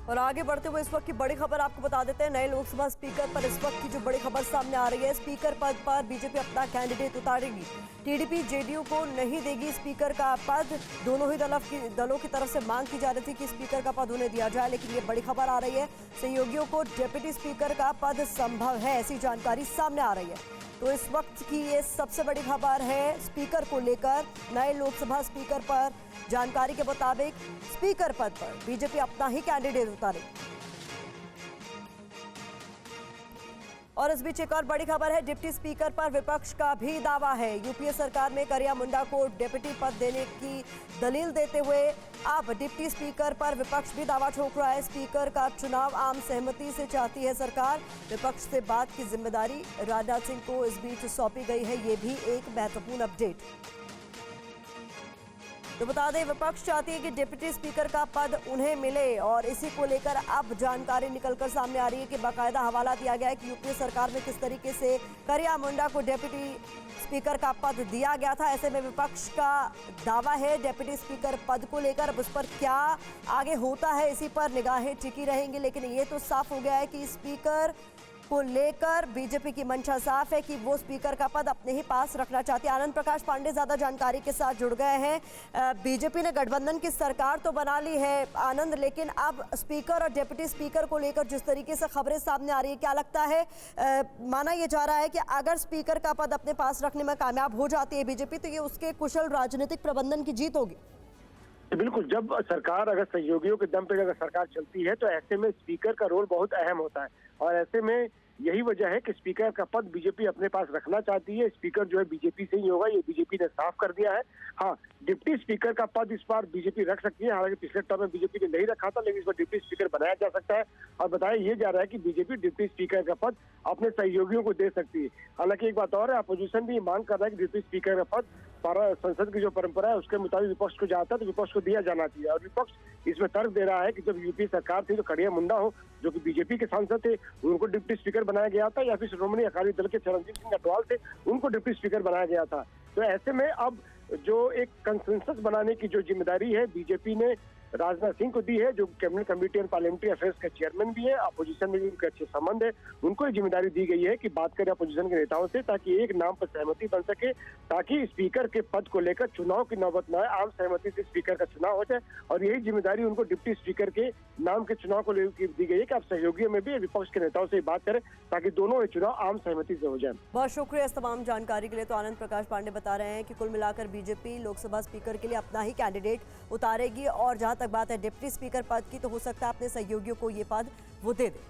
और आगे बढ़ते हुए इस वक्त की बड़ी खबर आपको बता देते हैं। नए लोकसभा स्पीकर पर इस वक्त की जो बड़ी खबर सामने आ रही है, स्पीकर पद पर बीजेपी अपना कैंडिडेट उतारेगी। टीडीपी जेडीयू को नहीं देगी स्पीकर का पद। दोनों ही दलों की तरफ से मांग की जा रही थी कि स्पीकर का पद उन्हें दिया जाए, लेकिन ये बड़ी खबर आ रही है, सहयोगियों को डिप्टी स्पीकर का पद संभव है, ऐसी जानकारी सामने आ रही है। तो इस वक्त की ये सबसे बड़ी खबर है स्पीकर को लेकर। नए लोकसभा स्पीकर पर जानकारी के मुताबिक स्पीकर पद पर बीजेपी अपना ही कैंडिडेट उतारेगी। और इस बीच एक और बड़ी खबर है, डिप्टी स्पीकर पर विपक्ष का भी दावा है। यूपीए सरकार में करिया मुंडा को डिप्टी पद देने की दलील देते हुए अब डिप्टी स्पीकर पर विपक्ष भी दावा ठोक रहा है। स्पीकर का चुनाव आम सहमति से चाहती है सरकार। विपक्ष से बात की जिम्मेदारी राजनाथ सिंह को इस बीच सौंपी गई है, ये भी एक महत्वपूर्ण अपडेट। तो बता दें, विपक्ष चाहती है कि डिप्टी स्पीकर का पद उन्हें मिले और इसी को लेकर अब जानकारी निकलकर सामने आ रही है कि बाकायदा हवाला दिया गया है कि यूपीए सरकार में किस तरीके से करिया मुंडा को डिप्टी स्पीकर का पद दिया गया था। ऐसे में विपक्ष का दावा है डिप्टी स्पीकर पद को लेकर। अब उस पर क्या आगे होता है, इसी पर निगाहें टिकी रहेंगी, लेकिन ये तो साफ हो गया है कि स्पीकर को लेकर बीजेपी की मंशा साफ है कि वो स्पीकर का पद अपने ही पास रखना चाहती है। आनंद प्रकाश पांडे ज्यादा जानकारी के साथ जुड़ गए हैं। बीजेपी ने गठबंधन की सरकार तो बना ली है आनंद, लेकिन अब स्पीकर और डिप्टी स्पीकर को लेकर जिस तरीके से खबरें सामने आ रही है, क्या लगता है, माना यह जा रहा है कि अगर स्पीकर का पद अपने पास रखने में कामयाब हो जाती है बीजेपी, तो ये उसके कुशल राजनीतिक प्रबंधन की जीत होगी। बिल्कुल, जब सरकार अगर सहयोगियों के दम पे अगर सरकार चलती है तो ऐसे में स्पीकर का रोल बहुत अहम होता है और ऐसे में यही वजह है कि स्पीकर का पद बीजेपी अपने पास रखना चाहती है। स्पीकर जो है बीजेपी से ही होगा, ये बीजेपी ने साफ कर दिया है। हाँ, डिप्टी स्पीकर का पद इस बार बीजेपी रख सकती है। हालांकि पिछले टर्म में बीजेपी ने नहीं रखा था, लेकिन इस बार डिप्टी स्पीकर बनाया जा सकता है और बताया ये जा रहा है कि बीजेपी डिप्टी स्पीकर का पद अपने सहयोगियों को दे सकती है। हालांकि एक बात और है, अपोजिशन भी मांग कर रहा है कि डिप्टी स्पीकर का पद संसद की जो परंपरा है उसके मुताबिक विपक्ष को जाता है तो विपक्ष को दिया जाना चाहिए। और विपक्ष इसमें तर्क दे रहा है कि जब यूपी सरकार थी तो करिया मुंडा हो, जो कि बीजेपी के सांसद थे, उनको डिप्टी स्पीकर बनाया गया था, या फिर श्रोमणी अकाली दल के चरणजीत सिंह अटवाल थे, उनको डिप्टी स्पीकर बनाया गया था। तो ऐसे में अब जो एक कंसेंसस बनाने की जो जिम्मेदारी है बीजेपी ने राजनाथ सिंह को दी है, जो cabinet committee on parliamentary affairs के चेयरमैन भी है, अपोजिशन में भी उनके अच्छे संबंध है, उनको ये जिम्मेदारी दी गई है कि बात करें अपोजिशन के नेताओं से ताकि एक नाम पर सहमति बन सके, ताकि स्पीकर के पद को लेकर चुनाव की नौबत न आए, आम सहमति से स्पीकर का चुनाव हो जाए। और यही जिम्मेदारी उनको डिप्टी स्पीकर के नाम के चुनाव को लेकर दी गई है कि आप सहयोगियों में भी विपक्ष के नेताओं से बात करें ताकि दोनों ये चुनाव आम सहमति से हो जाए। बहुत शुक्रिया इस तमाम जानकारी के लिए। तो आनंद प्रकाश पांडे बता रहे हैं कि कुल मिलाकर बीजेपी लोकसभा स्पीकर के लिए अपना ही कैंडिडेट उतारेगी और जहां तक बात है डिप्टी स्पीकर पद की, तो हो सकता है अपने सहयोगियों को ये पद वो दे दे।